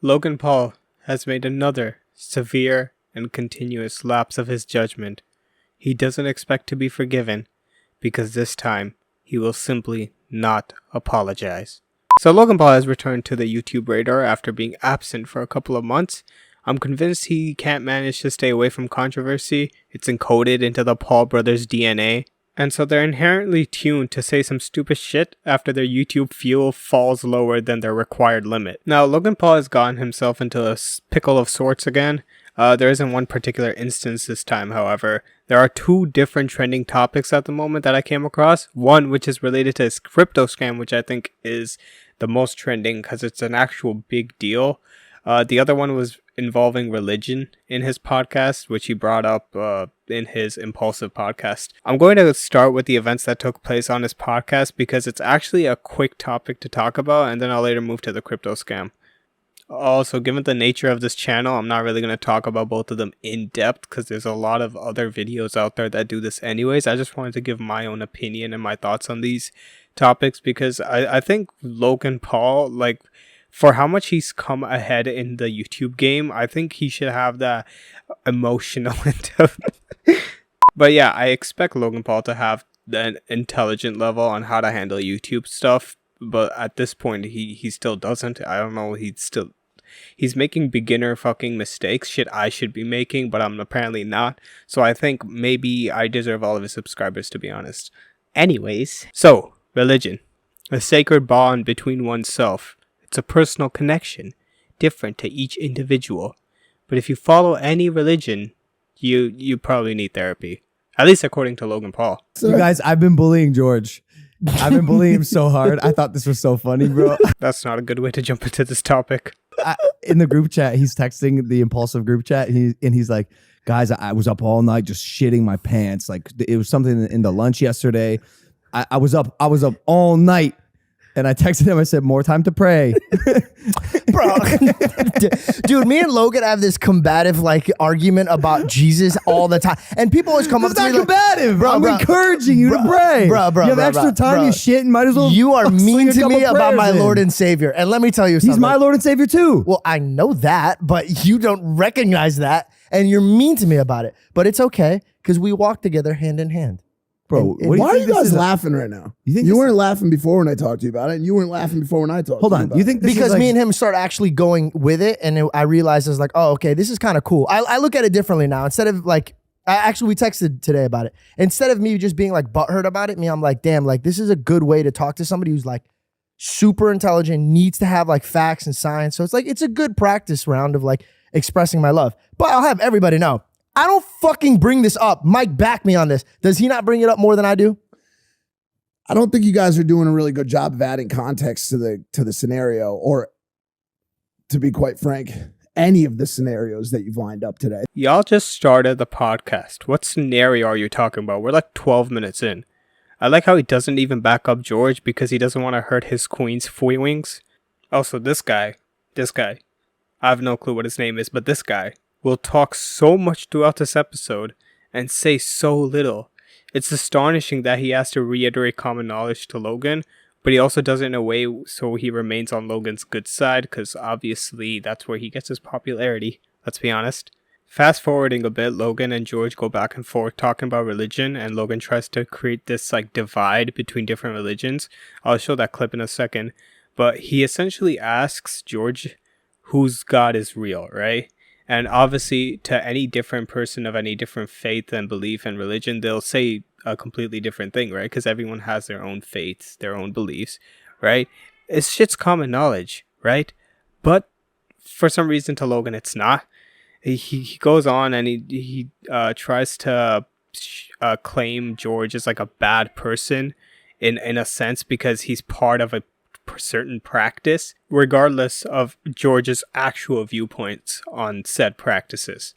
Logan Paul has made another severe and continuous lapse of his judgment. He doesn't expect to be forgiven because this time he will simply not apologize. So Logan Paul has returned to the YouTube radar after being absent for a couple of months. I'm convinced he can't manage to stay away from controversy. It's encoded into the Paul brothers' DNA. And so they're inherently tuned to say some stupid shit after their YouTube fuel falls lower than their required limit. Now, Logan Paul has gotten himself into a pickle of sorts again. There isn't one particular instance this time, however. There are two different trending topics at the moment that I came across. One, which is related to his crypto scam, which I think is the most trending because it's an actual big deal. The other one was involving religion in his podcast, which he brought up in his Impulsive podcast. I'm going to start with the events that took place on his podcast because it's actually a quick topic to talk about, and then I'll later move to the crypto scam. Also, given the nature of this channel, I'm not really going to talk about both of them in depth because there's a lot of other videos out there that do this anyways. I just wanted to give my own opinion and my thoughts on these topics because I think Logan Paul, like, for how much he's come ahead in the YouTube game, I think he should have that emotional But yeah, I expect Logan Paul to have an intelligent level on how to handle YouTube stuff. But at this point, he still doesn't. I don't know. He's making beginner fucking mistakes. Shit I should be making, but I'm apparently not. So I think maybe I deserve all of his subscribers, to be honest. Anyways, so religion, a sacred bond between oneself. It's a personal connection, different to each individual. But if you follow any religion, you probably need therapy. At least according to Logan Paul. You guys, I've been bullying George. I've been bullying him so hard. I thought this was so funny, bro. That's not a good way to jump into this topic. In the group chat, he's texting the Impulsive group chat, and he's like, guys, I was up all night just shitting my pants. Like, it was something in the lunch yesterday. I was up all night. And I texted him, I said, more time to pray. Bro, dude, me and Logan have this combative like argument about Jesus all the time. And people always come up to me like, combative, bro. I'm encouraging you to pray. Bro, you have extra time, you shit, and might as well. You are mean to me about my Lord and Savior. And let me tell you something. He's my Lord and Savior too. Well, I know that, but you don't recognize that. And you're mean to me about it. But it's okay, because we walk together hand in hand. Bro, why are you guys laughing right now? You weren't laughing before when I talked to you about it, and you weren't laughing before when I talked to you about it. You think this because is like, me and him start actually going with it, and I realized I was like, oh, okay, this is kind of cool. I look at it differently now. Instead of like, actually, we texted today about it. Instead of me just being like butthurt about it, I'm like, damn, like this is a good way to talk to somebody who's like super intelligent, needs to have like facts and science. So it's like, it's a good practice round of like expressing my love. But I'll have everybody know, I don't fucking bring this up. Mike, back me on this. Does he not bring it up more than I do? I don't think you guys are doing a really good job of adding context to the scenario, or to be quite frank, any of the scenarios that you've lined up today. Y'all just started the podcast. What scenario are you talking about? We're like 12 minutes in. I like how he doesn't even back up George because he doesn't want to hurt his queen's feelings. Also, this guy, I have no clue what his name is, but this guy will talk so much throughout this episode and say so little. It's astonishing that he has to reiterate common knowledge to Logan, but he also does it in a way so he remains on Logan's good side, because obviously that's where he gets his popularity, let's be honest. Fast forwarding a bit, Logan and George go back and forth talking about religion, and Logan tries to create this like divide between different religions. I'll show that clip in a second, but he essentially asks George whose God is real, right? And obviously, to any different person of any different faith and belief and religion, they'll say a completely different thing, right? Because everyone has their own faiths, their own beliefs, right? It's shit's common knowledge, right? But for some reason, to Logan, it's not. He goes on and he tries to claim George as like a bad person in a sense because he's part of a certain practice, regardless of George's actual viewpoints on said practices.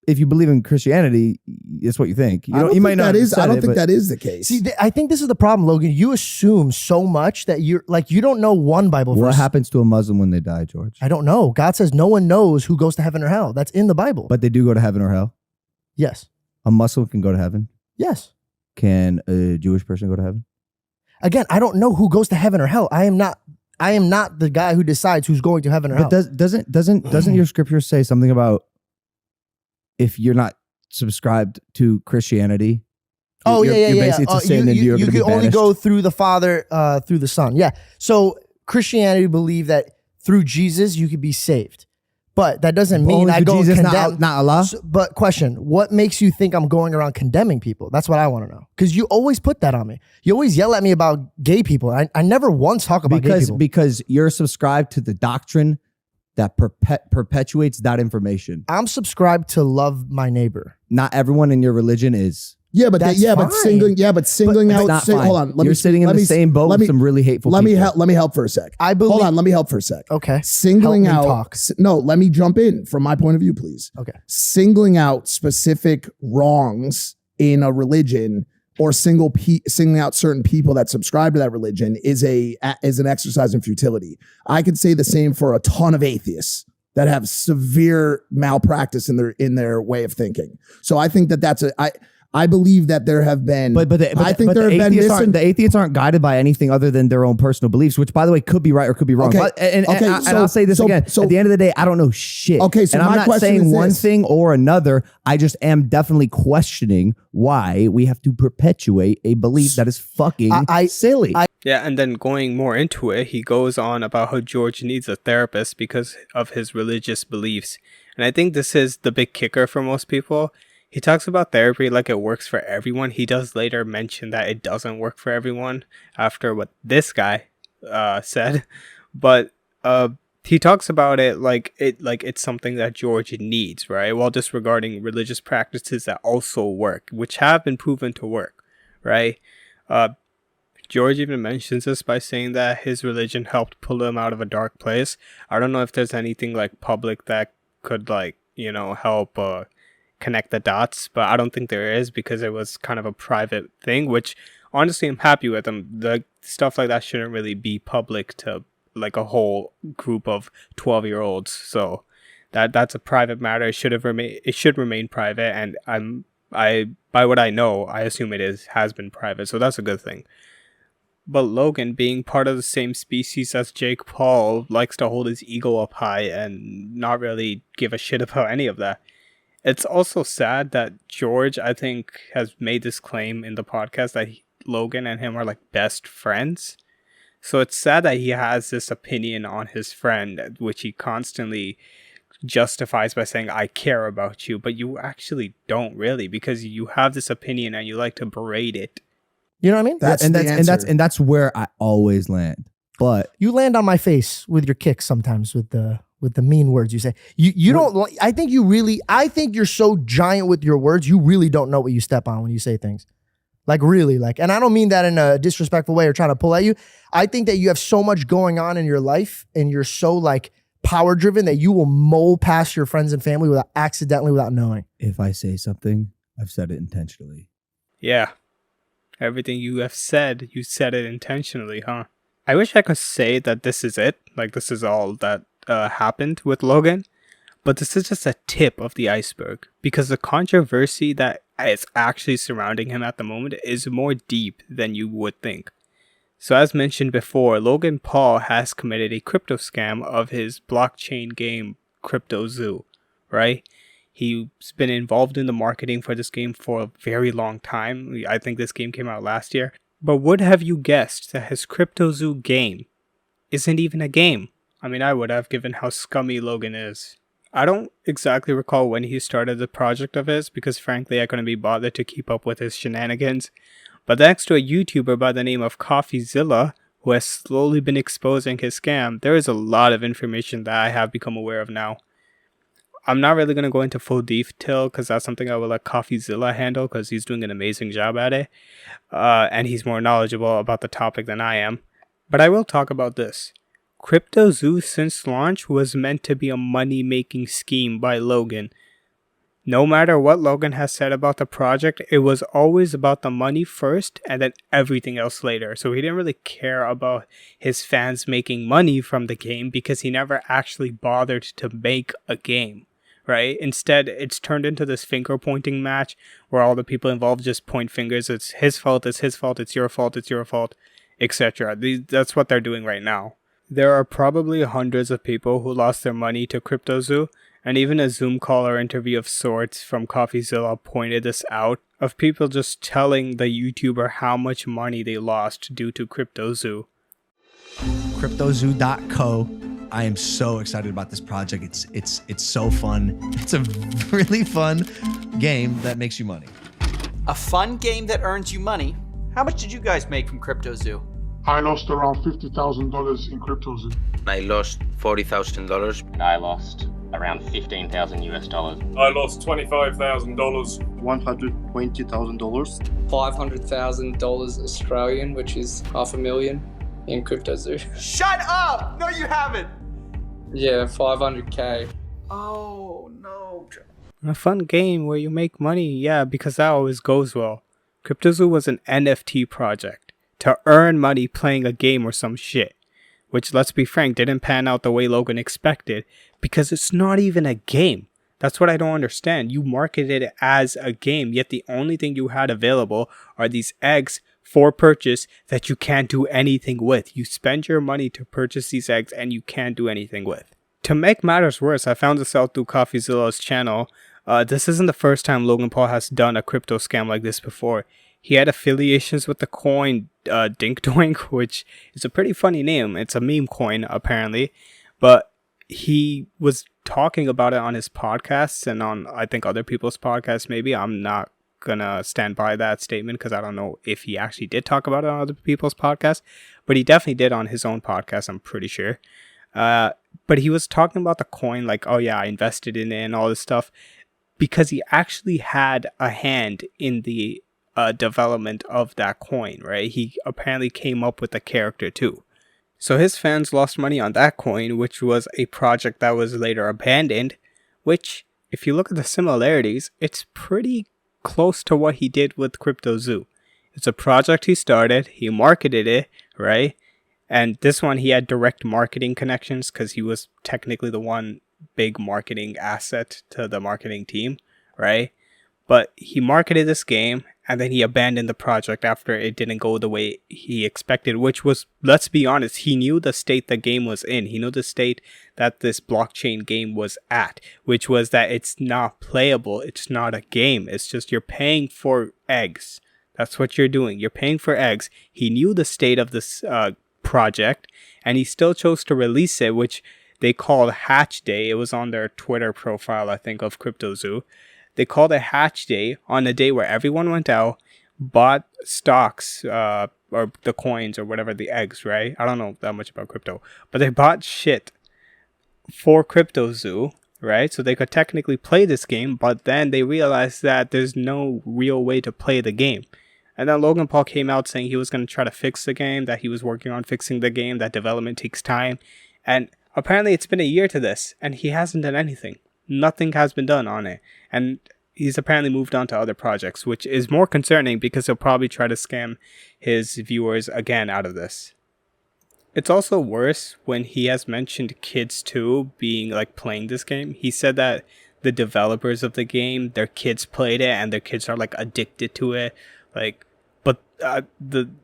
If you believe in Christianity, it's what you think. I don't think that is the case. See, I think this is the problem, Logan. You assume so much that you're like, you don't know one Bible verse. What happens to a Muslim when they die, George? I don't know. God says no one knows who goes to heaven or hell. That's in the Bible. But they do go to heaven or hell? Yes. A Muslim can go to heaven? Yes. Can a Jewish person go to heaven? Again, I don't know who goes to heaven or hell. I am not I am not the guy who decides who's going to heaven or hell. But doesn't your scripture say something about if you're not subscribed to Christianity? Oh, You're yeah. basically just saying that you're you going to be can only banished? go through the Father, through the Son. Yeah. So Christianity believe that through Jesus you could be saved, but that doesn't mean Only I through go Jesus, condemn. not Allah. But question: what makes you think I'm going around condemning people? That's what I want to know. Because you always put that on me. You always yell at me about gay people. I never once talk about gay people. Because you're subscribed to the doctrine that perpetuates that information. I'm subscribed to love my neighbor. Not everyone in your religion is. Yeah, but That's but fine. singling It's out. not fine. Hold on, You're sitting in the same boat with some really hateful Let people. me help for a sec. I believe. Hold on, let me help for a sec. Okay. Singling Help me out. talk. No, let me jump in from my point of view, please. Okay. Singling out specific wrongs in a religion or singling out certain people that subscribe to that religion is an exercise in futility. I could say the same for a ton of atheists that have severe malpractice in their way of thinking. So I think that's I believe that there have been. The atheists aren't guided by anything other than their own personal beliefs, which, by the way, could be right or could be wrong. Okay. But, and I'll say this again. At the end of the day, I don't know shit. Okay, so and I'm my not question saying is one this. thing or another. I just am definitely questioning why we have to perpetuate a belief that is fucking silly. Yeah, and then going more into it, he goes on about how George needs a therapist because of his religious beliefs. And I think this is the big kicker for most people. He talks about therapy like it works for everyone. He does later mention that it doesn't work for everyone after what this guy said. But he talks about it like it's something that George needs, right? While disregarding religious practices that also work, which have been proven to work, right? George even mentions this by saying that his religion helped pull him out of a dark place. I don't know if there's anything like public that could help connect the dots, but I don't think there is because it was kind of a private thing, which honestly I'm happy with them. The stuff like that shouldn't really be public to like a whole group of 12-year-olds. So that's a private matter. It should remain private, and by what I know, I assume has been private. So that's a good thing. But Logan, being part of the same species as Jake Paul, likes to hold his ego up high and not really give a shit about any of that. It's also sad that George, I think, has made this claim in the podcast that Logan and him are like best friends. So it's sad that he has this opinion on his friend, which he constantly justifies by saying, I care about you, but you actually don't really, because you have this opinion and you like to berate it. You know what I mean? That's where I always land. But you land on my face with your kicks sometimes with the mean words you say. You don't. I think you're so giant with your words. You really don't know what you step on when you say things. Like really, and I don't mean that in a disrespectful way or trying to pull at you. I think that you have so much going on in your life and you're so power driven that you will mull past your friends and family without knowing. If I say something, I've said it intentionally. Yeah. Everything you have said, you said it intentionally, huh? I wish I could say that this is it. Like this is all that happened with Logan. But this is just a tip of the iceberg. Because the controversy that is actually surrounding him at the moment is more deep than you would think. So as mentioned before, Logan Paul has committed a crypto scam of his blockchain game Crypto Zoo, right? He's been involved in the marketing for this game for a very long time. I think this game came out last year. But would have you guessed that his Crypto Zoo game isn't even a game? I mean, I would have, given how scummy Logan is. I don't exactly recall when he started the project of his, because frankly I couldn't be bothered to keep up with his shenanigans. But thanks to a YouTuber by the name of Coffezilla, who has slowly been exposing his scam, there is a lot of information that I have become aware of now. I'm not really going to go into full detail because that's something I will let Coffezilla handle because he's doing an amazing job at it. And he's more knowledgeable about the topic than I am. But I will talk about this. Crypto Zoo since launch was meant to be a money-making scheme by Logan. No matter what Logan has said about the project, it was always about the money first and then everything else later. So he didn't really care about his fans making money from the game because he never actually bothered to make a game, right? Instead, it's turned into this finger-pointing match where all the people involved just point fingers. It's his fault, it's your fault, it's your fault, etc. That's what they're doing right now. There are probably hundreds of people who lost their money to CryptoZoo, and even a Zoom call or interview of sorts from Coffezilla pointed this out, of people just telling the YouTuber how much money they lost due to CryptoZoo. CryptoZoo.co. I am so excited about this project. It's so fun. It's a really fun game that makes you money. A fun game that earns you money. How much did you guys make from CryptoZoo? I lost around $50,000 in CryptoZoo. I lost $40,000. And I lost around 15,000 US dollars. I lost $25,000. $120,000. $500,000 Australian, which is $500,000 in CryptoZoo. Shut up! No, you haven't. Yeah, 500K. Oh no. A fun game where you make money, yeah, because that always goes well. CryptoZoo was an NFT project to earn money playing a game or some shit, which, let's be frank, didn't pan out the way Logan expected, because it's not even a game. That's what I don't understand. You marketed it as a game, yet the only thing you had available are these eggs for purchase that you can't do anything with. You spend your money to purchase these eggs and you can't do anything with. To make matters worse, I found this out through Coffezilla's channel. This isn't the first time Logan Paul has done a crypto scam like this before. He had affiliations with the coin Dink Doink, which is a pretty funny name. It's a meme coin, apparently. But he was talking about it on his podcasts and on, I think, other people's podcasts maybe. I'm not gonna stand by that statement because I don't know if he actually did talk about it on other people's podcasts. But he definitely did on his own podcast, I'm pretty sure. But he was talking about the coin like, oh yeah, I invested in it and all this stuff, because he actually had a hand in the development of that coin, right? He apparently came up with the character too. So his fans lost money on that coin, which was a project that was later abandoned, which, if you look at the similarities, it's pretty close to what he did with CryptoZoo. It's a project he started, he marketed it, right? And this one he had direct marketing connections because he was technically the one big marketing asset to the marketing team, right? But he marketed this game and then he abandoned the project after it didn't go the way he expected, which was, let's be honest, he knew the state the game was in. He knew the state that this blockchain game was at, which was that it's not playable. It's not a game. It's just you're paying for eggs. That's what you're doing. You're paying for eggs. He knew the state of this project and he still chose to release it, which they called Hatch Day. It was on their Twitter profile, I think, of CryptoZoo. They called it Hatch Day on a day where everyone went out, bought stocks, or the coins or whatever, the eggs, right? I don't know that much about crypto, but they bought shit for CryptoZoo, right? So they could technically play this game, but then they realized that there's no real way to play the game. And then Logan Paul came out saying he was going to try to fix the game, that he was working on fixing the game, that development takes time. And apparently it's been a year to this, and he hasn't done anything. Nothing has been done on it. And he's apparently moved on to other projects, which is more concerning because he'll probably try to scam his viewers again out of this. It's also worse when he has mentioned kids too being like playing this game. He said that the developers of the game, their kids played it and their kids are like addicted to it. But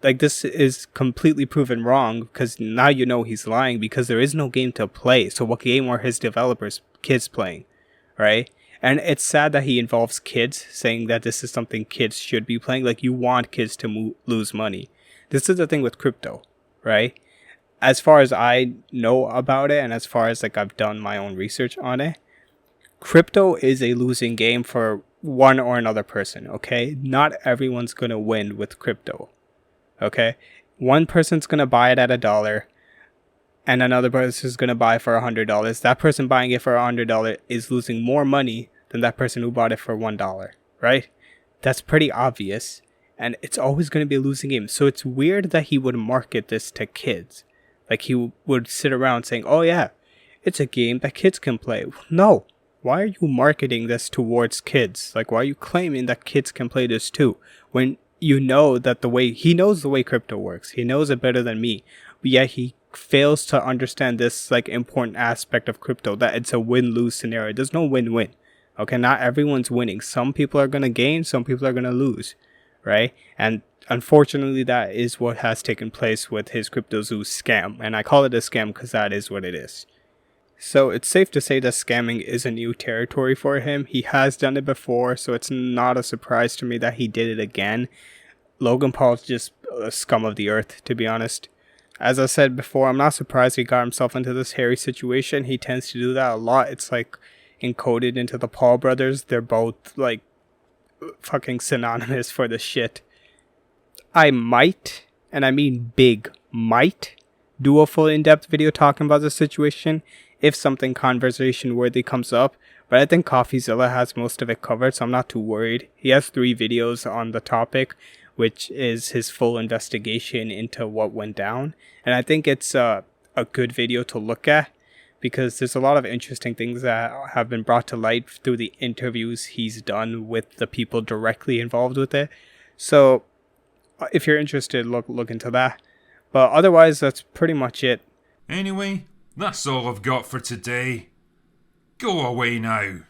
this is completely proven wrong because now you know he's lying because there is no game to play. So what game are his developers' kids playing, right? And it's sad that he involves kids, saying that this is something kids should be playing. Like, you want kids to lose money. This is the thing with crypto, right? As far as I know about it, and as far as like I've done my own research on it, crypto is a losing game for one or another person, okay? Not everyone's going to win with crypto, okay? One person's going to buy it at $1, and another person is going to buy for $100. That person buying it for $100 is losing more money than that person who bought it for $1, right? That's pretty obvious, and it's always going to be a losing game. So it's weird that he would market this to kids. Like, he would sit around saying, oh yeah, it's a game that kids can play. No. Why are you marketing this towards kids? Like, why are you claiming that kids can play this too? When you know that he knows the way crypto works. He knows it better than me. But yet he fails to understand this like important aspect of crypto, that it's a win-lose scenario. There's no win-win. Okay, not everyone's winning. Some people are going to gain, some people are going to lose, right? And unfortunately, that is what has taken place with his CryptoZoo scam. And I call it a scam because that is what it is. So it's safe to say that scamming is a new territory for him. He has done it before, so it's not a surprise to me that he did it again. Logan Paul's just a scum of the earth, to be honest. As I said before, I'm not surprised he got himself into this hairy situation. He tends to do that a lot. It's like encoded into the Paul brothers. They're both like fucking synonymous for the shit. I might, and I mean big might, do a full in-depth video talking about the situation if something conversation worthy comes up, but I think Coffezilla has most of it covered, so I'm not too worried. He has 3 videos on the topic, which is his full investigation into what went down, and I think it's a good video to look at because there's a lot of interesting things that have been brought to light through the interviews he's done with the people directly involved with it. So if you're interested, look into that. But otherwise, that's pretty much it. Anyway, that's all I've got for today. Go away now.